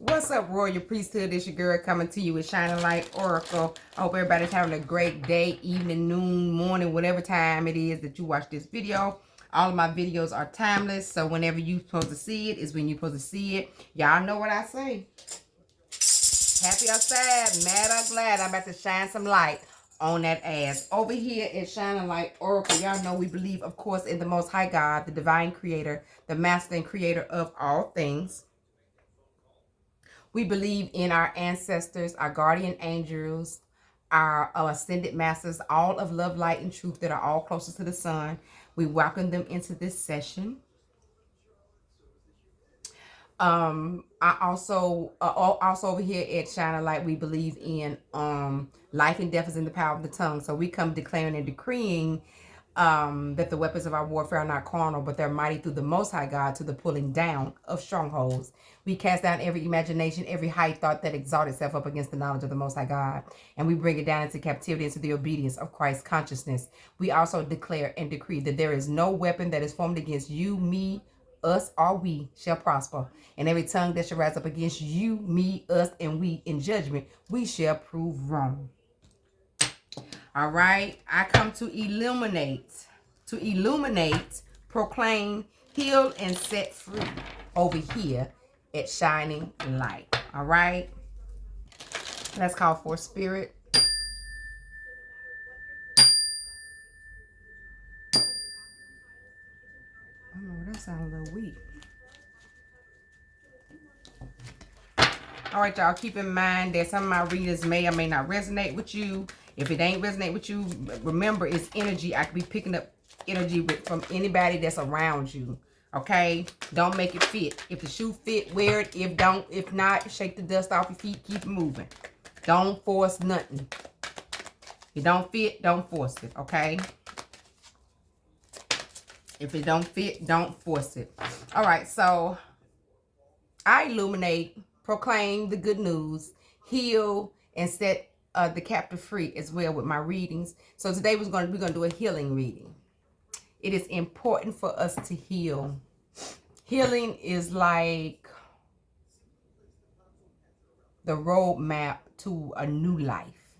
What's up, Royal Priesthood? It's your girl coming to you with Shining Light Oracle. I hope everybody's having a great day, evening, noon, morning, whatever time it is that you watch this video. All of my videos are timeless, so whenever you're supposed to see it is when you're supposed to see it. Y'all know what I say. Happy or sad, mad or glad, I'm about to shine some light on that ass. Over here at Shining Light Oracle, y'all know we believe, of course, in the Most High God, the divine creator, the master and creator of all things. We believe in our ancestors, our guardian angels, our ascended masters, all of love, light, and truth that are all closest to the sun. We welcome them into this session. I also over here at Shine a Light, we believe in life and death is in the power of the tongue. So we come declaring and decreeing that the weapons of our warfare are not carnal, but they're mighty through the Most High God to the pulling down of strongholds. We cast down every imagination, every high thought that exalts itself up against the knowledge of the Most High God, and we bring it down into captivity, into the obedience of Christ's consciousness. We also declare and decree that there is no weapon that is formed against you, me, us, or we shall prosper, and every tongue that shall rise up against you, me, us, and we in judgment, we shall prove wrong. All right, I come to illuminate, proclaim, heal, and set free over here at Shining Light. All right, let's call for spirit. Oh, that sounds a little weak. All right, y'all, keep in mind that some of my readings may or may not resonate with you. If it ain't resonate with you, remember, it's energy. I could be picking up energy from anybody that's around you. Okay? Don't make it fit. If the shoe fit, wear it. If not, shake the dust off your feet. Keep it moving. Don't force nothing. If it don't fit, don't force it. Okay? If it don't fit, don't force it. All right, so I illuminate, proclaim the good news, heal, and set the captive free as well with my readings. So today we're going to do a healing reading. It is important for us to heal. Healing is like the roadmap to a new life,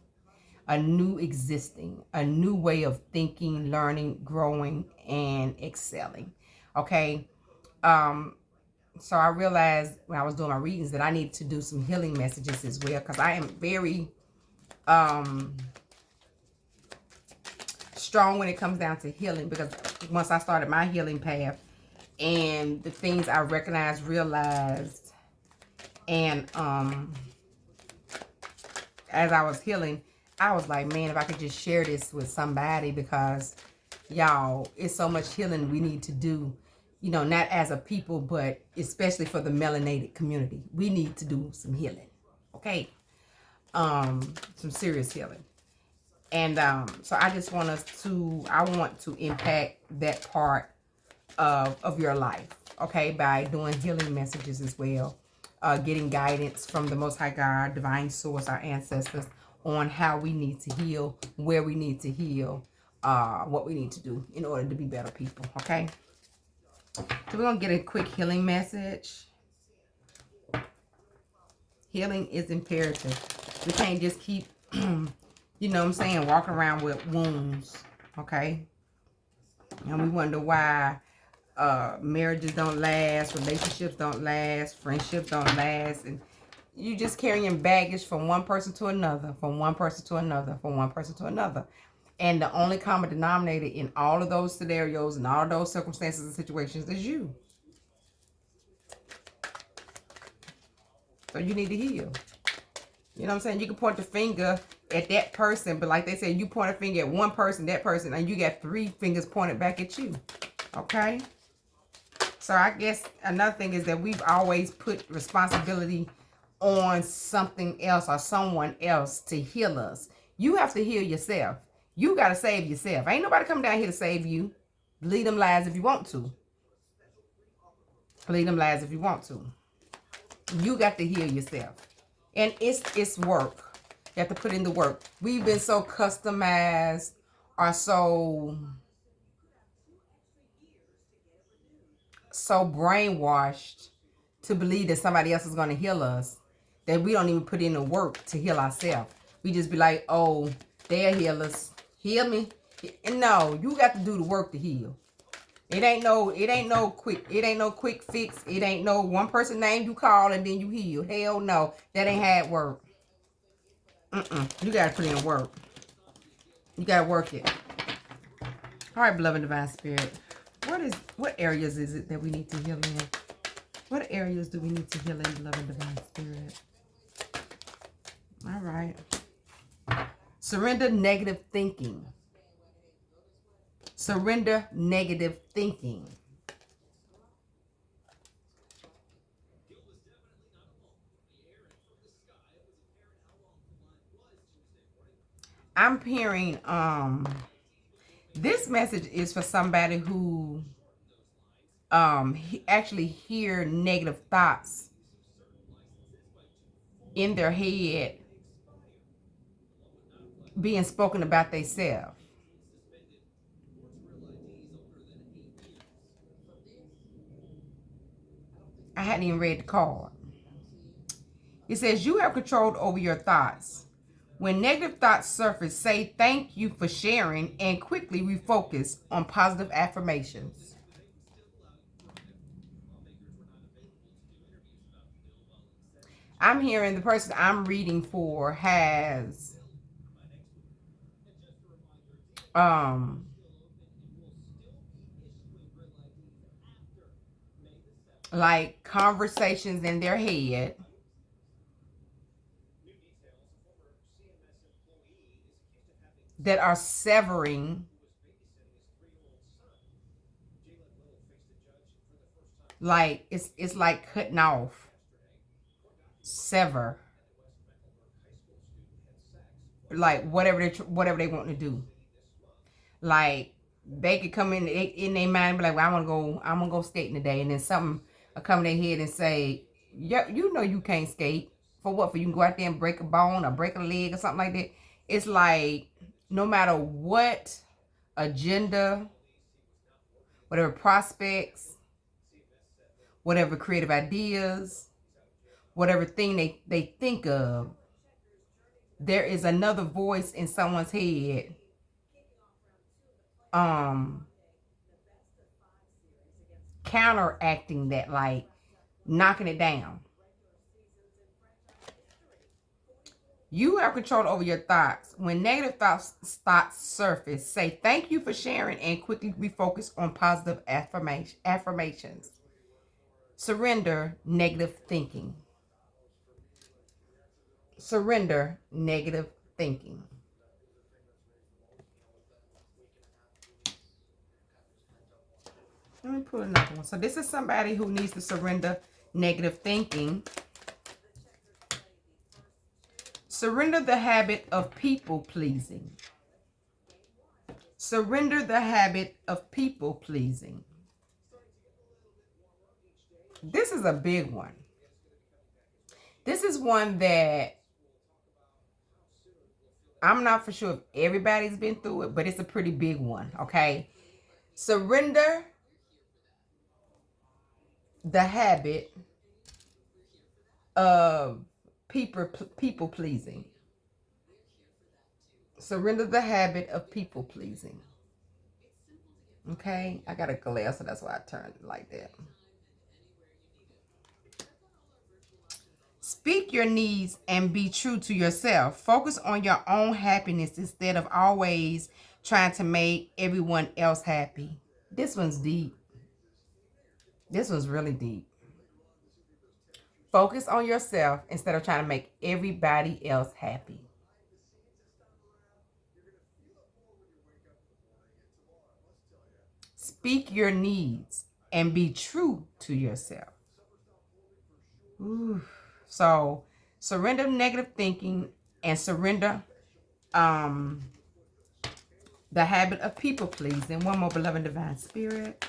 a new existing, a new way of thinking, learning, growing, and excelling. Okay? So I realized when I was doing my readings that I need to do some healing messages as well, because I am very strong when it comes down to healing, because once I started my healing path and the things I recognized, realized, and as I was healing, I was like, man, if I could just share this with somebody, because y'all, it's so much healing we need to do. You know, not as a people, but especially for the melanated community. We need to do some healing. Okay? Some serious healing. And so I just want I want to impact that part of your life. Okay? By doing healing messages as well. Getting guidance from the Most High God, divine source, our ancestors, on how we need to heal, where we need to heal, what we need to do in order to be better people. Okay? So we're going to get a quick healing message. Healing is imperative. We can't just keep, you know what I'm saying, walking around with wounds, okay? And we wonder why marriages don't last, relationships don't last, friendships don't last. And you just carrying baggage from one person to another, from one person to another, from one person to another. And the only common denominator in all of those scenarios and all of those circumstances and situations is you. So you need to heal. You know what I'm saying? You can point the finger at that person, but like they said, you point a finger at one person, that person, and you got 3 fingers pointed back at you. Okay? So I guess another thing is that we've always put responsibility on something else or someone else to heal us. You have to heal yourself. You got to save yourself. Ain't nobody coming down here to save you. Believe them lies if you want to. Believe them lies if you want to. You got to heal yourself. And it's work. You have to put in the work. We've been so customized or so brainwashed to believe that somebody else is going to heal us, that we don't even put in the work to heal ourselves. We just be like, oh, they're healers. Heal me. And no, you got to do the work to heal. It ain't no quick fix. It ain't no one person name you call and then you heal. Hell no. That ain't how it work. You got to put in work. You got to work it. All right, beloved divine spirit. What areas is it that we need to heal in? What areas do we need to heal in, beloved divine spirit? All right. Surrender negative thinking. Surrender negative thinking. I'm hearing this message is for somebody who actually hear negative thoughts in their head being spoken about themselves. I hadn't even read the card. It says you have control over your thoughts. When negative thoughts surface, say thank you for sharing and quickly refocus on positive affirmations. I'm hearing the person I'm reading for has like conversations in their head that are severing, like it's like cutting off, sever, like whatever they want to do. Like they could come in their mind and be like, well, I'm gonna go skating today, and then something will come in their head and say, yeah, you know you can't skate. For what? For you can go out there and break a bone or break a leg or something like that. It's like no matter what agenda, whatever prospects, whatever creative ideas, whatever thing they think of, there is another voice in someone's head counteracting that, like knocking it down. You have control over your thoughts. When negative thoughts surface, say thank you for sharing and quickly refocus on positive affirmations. Surrender negative thinking. Surrender negative thinking. Let me pull another one. So this is somebody who needs to surrender negative thinking. Surrender the habit of people pleasing. Surrender the habit of people pleasing. This is a big one. This is one that I'm not for sure if everybody's been through it, but it's a pretty big one, okay? Surrender the habit of people pleasing. Surrender the habit of people pleasing. Okay, I got a glare, so that's why I turned it like that. Speak your needs and be true to yourself. Focus on your own happiness instead of always trying to make everyone else happy. This one's deep. This one's really deep. Focus on yourself instead of trying to make everybody else happy. Speak your needs and be true to yourself. Ooh. So surrender negative thinking and surrender the habit of people pleasing. One more, beloved divine spirit.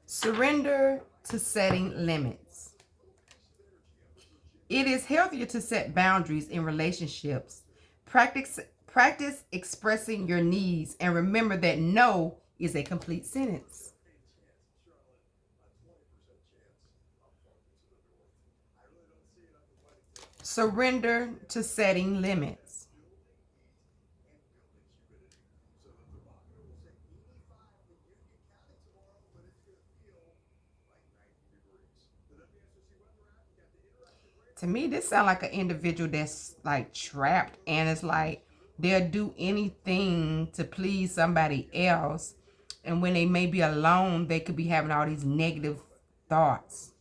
Surrender to setting limits. It is healthier to set boundaries in relationships. Practice expressing your needs and remember that no is a complete sentence. Surrender to setting limits. To me, this sounds like an individual that's like trapped, and it's like they'll do anything to please somebody else. And when they may be alone, they could be having all these negative thoughts.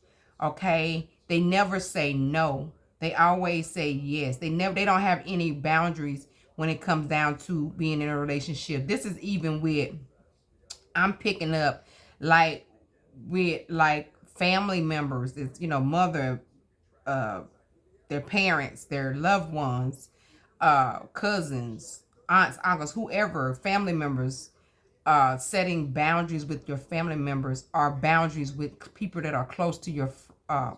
Okay. They never say no. They always say yes. They don't have any boundaries when it comes down to being in a relationship. This is even with, I'm picking up like with like family members. It's, mother, their parents, their loved ones, cousins, aunts, uncles, whoever, family members, setting boundaries with your family members or boundaries with people that are close to your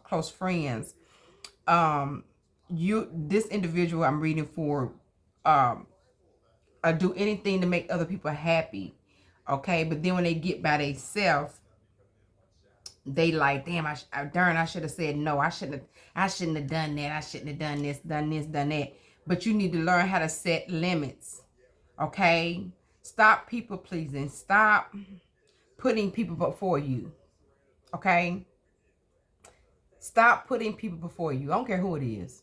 close friends. This individual I'm reading for, do anything to make other people happy. Okay, but then when they get by themselves, they like, damn, I should have said no. I shouldn't have done that. I shouldn't have done this, done that. But you need to learn how to set limits. Okay? Stop people pleasing. Stop putting people before you. Okay? Stop putting people before you. I don't care who it is.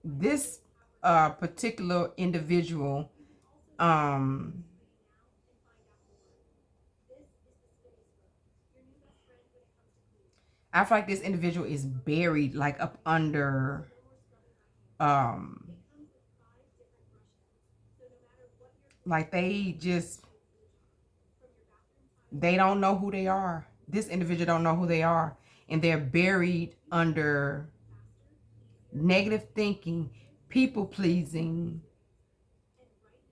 This particular individual, I feel like this individual is buried like up under like they don't know who they are. This individual don't know who they are, and they're buried under negative thinking, people pleasing,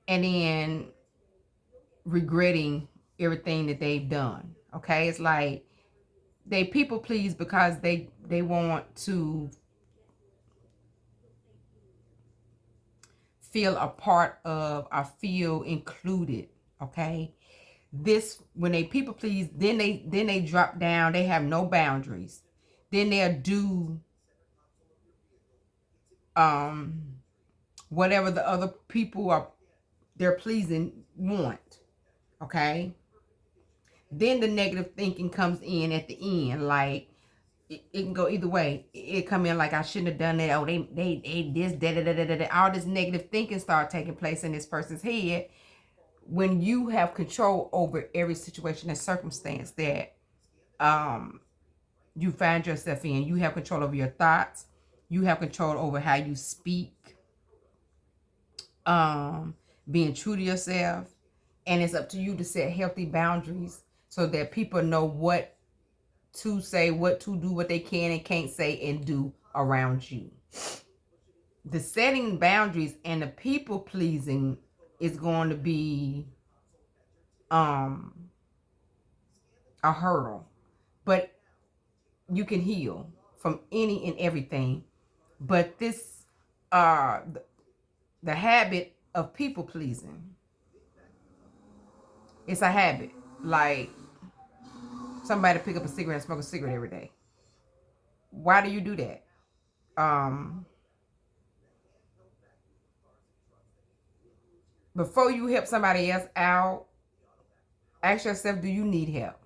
and then regretting everything that they've done. Okay, it's like they people please because they want to feel a part of or feel included. Okay, this, when they people please, then they drop down. They have no boundaries. Then they'll do whatever the other people are they're pleasing want. Okay, then the negative thinking comes in at the end. Like it can go either way. It come in like, I shouldn't have done that. Oh, they this da. All this negative thinking start taking place in this person's head. When you have control over every situation and circumstance that you find yourself in, you have control over your thoughts. You have control over how you speak. Being true to yourself, and it's up to you to set healthy boundaries so that people know what to say, what to do, what they can and can't say and do around you. The setting boundaries and the people pleasing is going to be a hurdle, but you can heal from any and everything. But this the habit of people pleasing, it's a habit. Like somebody pick up a cigarette and smoke a cigarette every day. Why do you do that? Before you help somebody else out, ask yourself, do you need help?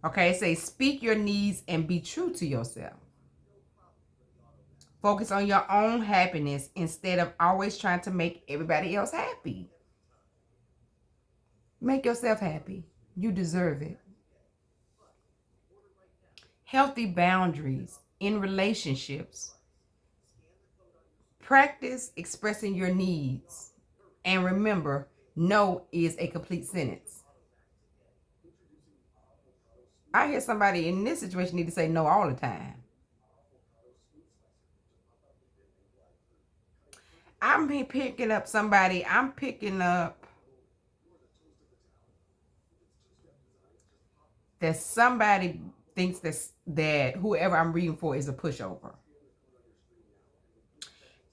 Okay, say speak your needs and be true to yourself. Focus on your own happiness instead of always trying to make everybody else happy. Make yourself happy. You deserve it. Healthy boundaries in relationships. Practice expressing your needs. And remember, no is a complete sentence. I hear somebody in this situation need to say no all the time. I'm picking up that somebody thinks that whoever I'm reading for is a pushover.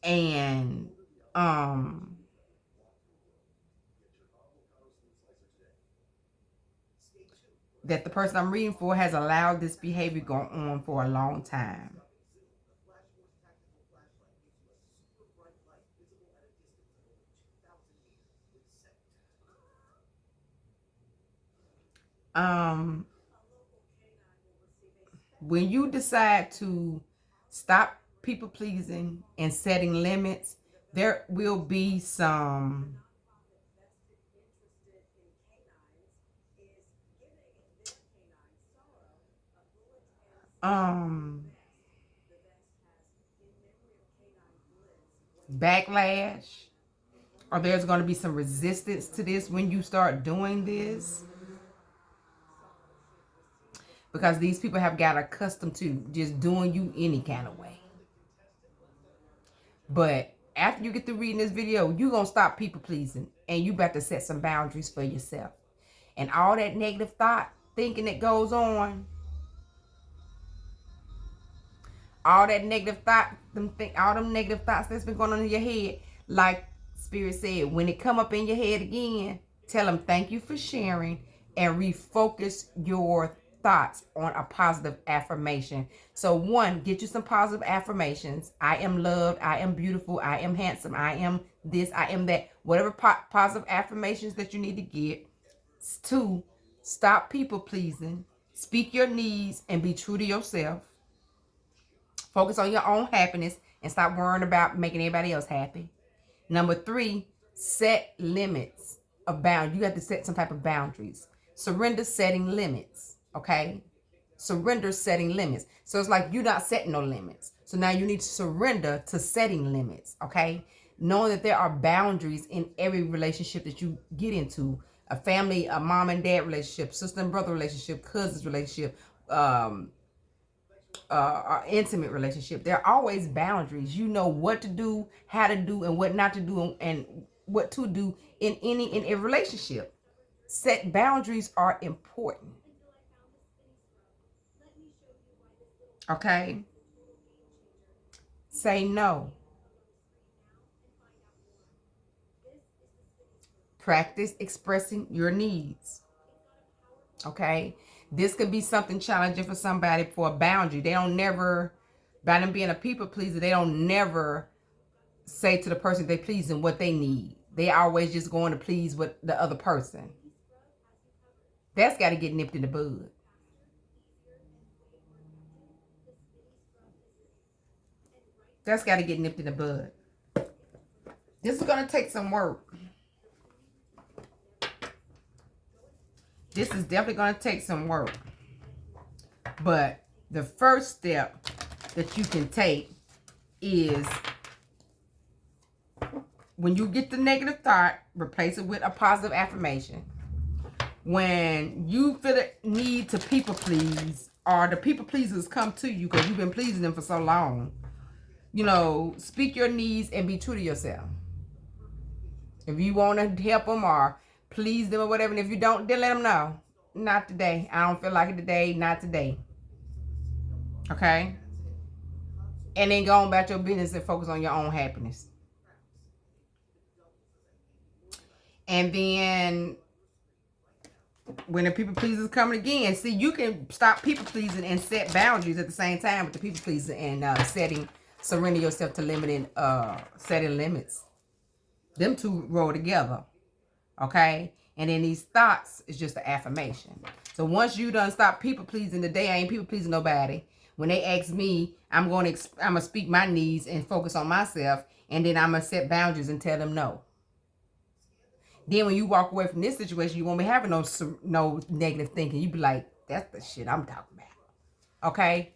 And that the person I'm reading for has allowed this behavior go on for a long time. When you decide to stop people pleasing and setting limits, there will be some backlash, or there's going to be some resistance to this when you start doing this, because these people have got accustomed to just doing you any kind of way. But after you get through reading this video, you're going to stop people pleasing, and you about to set some boundaries for yourself. And all that negative thinking that goes on, all that negative thought, all them negative thoughts that's been going on in your head, like Spirit said, when it come up in your head again, tell them thank you for sharing, and refocus your thoughts on a positive affirmation. So one, get you some positive affirmations. I am loved. I am beautiful. I am handsome. I am this. I am that. Whatever positive affirmations that you need to get. Two, stop people pleasing. Speak your needs and be true to yourself. Focus on your own happiness and stop worrying about making everybody else happy. Number three, set limits of boundaries. You have to set some type of boundaries. Surrender setting limits, okay? Surrender setting limits. So it's like you're not setting no limits. So now you need to surrender to setting limits, okay? Knowing that there are boundaries in every relationship that you get into. A family, a mom and dad relationship, sister and brother relationship, cousins relationship, intimate relationship. There are always boundaries. You know what to do, how to do, and what not to do, and what to do in every relationship. Set boundaries are important. Okay? Say no. Practice expressing your needs. Okay? This could be something challenging for somebody for a boundary. They don't never, by them being a people pleaser, they don't never say to the person they pleasing what they need. They always just going to please what the other person. That's got to get nipped in the bud. That's got to get nipped in the bud. This is going to take some work. This is definitely going to take some work. But the first step that you can take is, when you get the negative thought, replace it with a positive affirmation. When you feel the need to people please, or the people pleasers come to you because you've been pleasing them for so long, speak your needs and be true to yourself. If you want to help them or please them or whatever, and if you don't, then let them know. Not today. I don't feel like it today. Not today. Okay? And then go on about your business and focus on your own happiness. And then when the people pleasers coming again, see, you can stop people pleasing and set boundaries at the same time with the people pleasing and surrender yourself to limiting, setting limits. Them two roll together. Okay? And then these thoughts is just an affirmation. So once you done stop people pleasing today, I ain't people pleasing nobody. When they ask me, I'm gonna speak my needs and focus on myself, and then I'm gonna set boundaries and tell them no. Then when you walk away from this situation, you won't be having no negative thinking. You be like, that's the shit I'm talking about. Okay?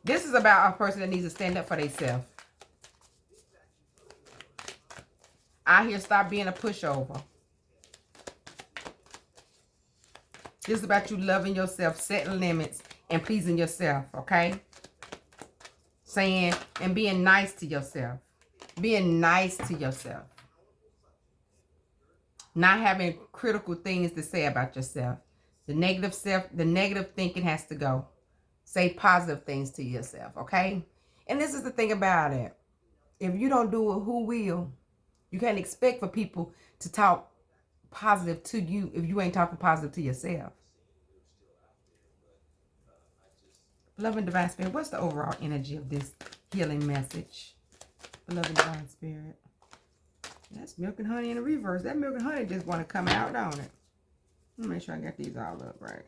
This is about a person that needs to stand up for themselves. Out here, stop being a pushover. This is about you loving yourself, setting limits, and pleasing yourself, okay? Saying and being nice to yourself. Being nice to yourself. Not having critical things to say about yourself. The negative thinking has to go. Say positive things to yourself, okay? And this is the thing about it. If you don't do it, who will? You can't expect for people to talk positive to you if you ain't talking positive to yourself. Beloved Divine Spirit, what's the overall energy of this healing message? Beloved Divine Spirit. That's milk and honey in the reverse. That milk and honey just want to come out, don't it? Let me make sure I got these all up right.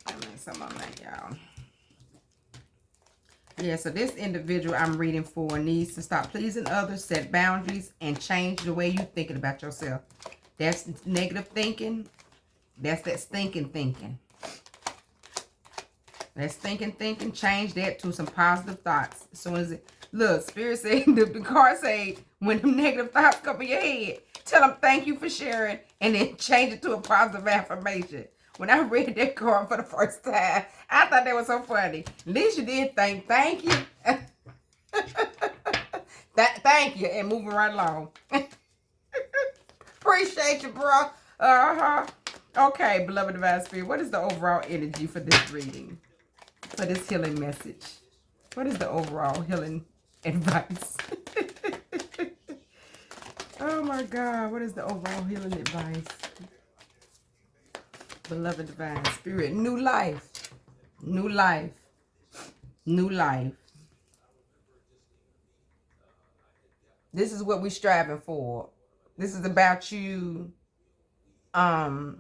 I mean, some of them, y'all. Yeah, so this individual I'm reading for needs to stop pleasing others, set boundaries, and change the way you're thinking about yourself. That's negative thinking. That's that stinking thinking. That stinking thinking, change that to some positive thoughts. As soon as it, look, Spirit said, the card say, when them negative thoughts come in your head, tell them thank you for sharing, and then change it to a positive affirmation. When I read that card for the first time, I thought that was so funny. At least you did thank you. Thank you, and moving right along. Appreciate you, bro. Okay, beloved Divine Spirit, what is the overall energy for this reading? For this healing message? What is the overall healing advice? Oh my God, what is the overall healing advice? Beloved Divine Spirit, new life. New life. New life. This is what we're striving for. This is about you busting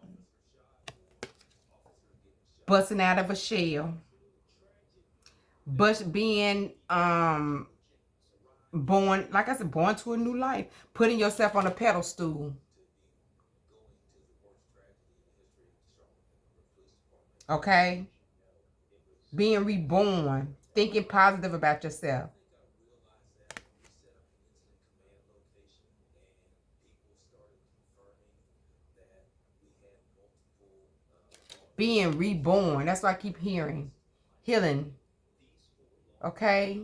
out of a shell. But being born, like I said, born to a new life. Putting yourself on a pedestal. Okay? Being reborn. Thinking positive about yourself. Being reborn. That's what I keep hearing. Healing. Okay?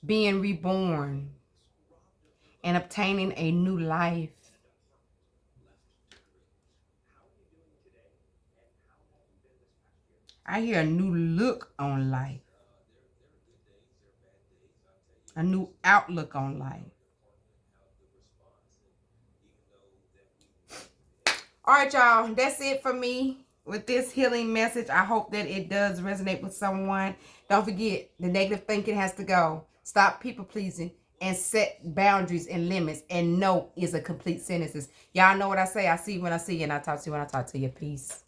Being reborn. And obtaining a new life. I hear a new look on life. A new outlook on life. All right, y'all. That's it for me with this healing message. I hope that it does resonate with someone. Don't forget, the negative thinking has to go. Stop people pleasing and set boundaries and limits. And no is a complete sentence. Y'all know what I say. I see you when I see you, and I talk to you when I talk to you. Peace.